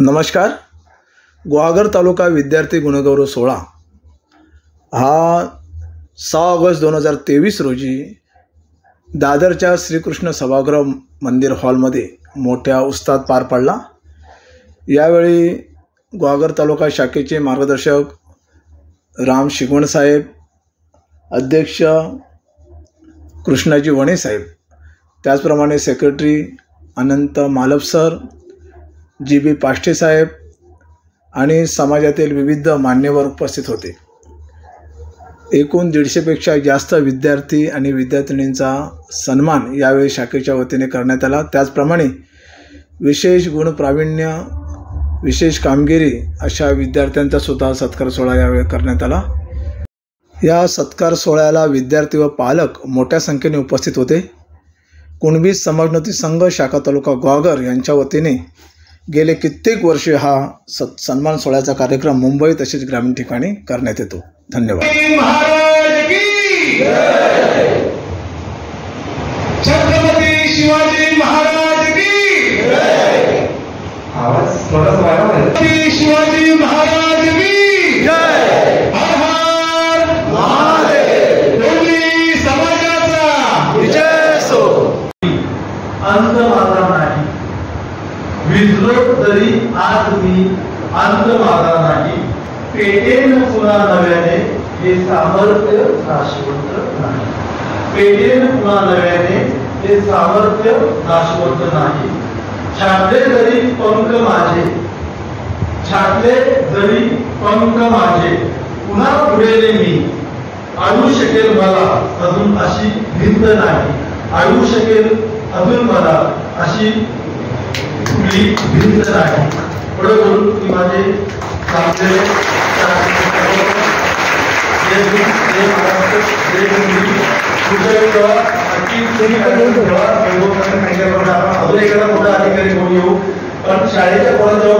नमस्कार. गुहागर तालुका विद्यार्थी गुणगौरव सोहळा हा 6 ऑगस्ट 2023 रोजी दादरच्या श्रीकृष्ण सभागृह मंदिर हॉलमध्ये मोठ्या उत्साहात पार पडला. यावेळी गुहागर तालुका शाखेचे मार्गदर्शक राम शिगवण साहेब, अध्यक्ष कृष्णाजी वणे साहेब, त्याचप्रमाणे सेक्रेटरी अनंत मालप सर, जी.बी. पाष्टे साहेब आणि समाजातील विविध मान्यवर उपस्थित होते. एकूण 150पेक्षा जास्त विद्यार्थी आणि विद्यार्थिनींचा सन्मान यावेळी शाखेच्या वतीने करण्यात आला. त्याचप्रमाणे विशेष गुण प्रावीण्य, विशेष कामगिरी अशा विद्यार्थ्यांचा सुद्धा सत्कार सोहळा यावेळी करण्यात आला. या सत्कार सोहळ्याला विद्यार्थी व पालक मोठ्या संख्येने उपस्थित होते. कुणबी समाजोन्नती संघ शाखा तालुका गुहागर यांच्या वतीने गेले कित्येक वर्षे हा सन्मान सोहळ्याचा कार्यक्रम मुंबई तसेच ग्रामीण ठिकाणी करण्यात येतो. धन्यवाद. छत्रपती शिवाजी महाराज की जय. आवाज थोडासा वाढवा. छत्रपती शिवाजी महाराज की जय. हर हर महादेव. कोणी समाजाचा विजय असो. अंत माझा नाही, विसरो तरी आज मी, अंत माझा नाही, पेटेन पुन्हा नव्याने, हे सामर्थ्य नाशवंत नाही. पेटेन पुन्हा नव्याने, हे सामर्थ्य नाशवंत नाही. छाटले जरी पंख माझे, छाटले जरी पंख माझे, पुन्हा उडेले मी, आणू शकेल मला अजून अशी भिंत नाही. आणू शकेल अजून मला अशी भिंत नाही. पुढे बोलून की माझे अजून एखादा मोठा अधिकारी घेऊन येऊ. पण शाळेच्या कोणाजवळ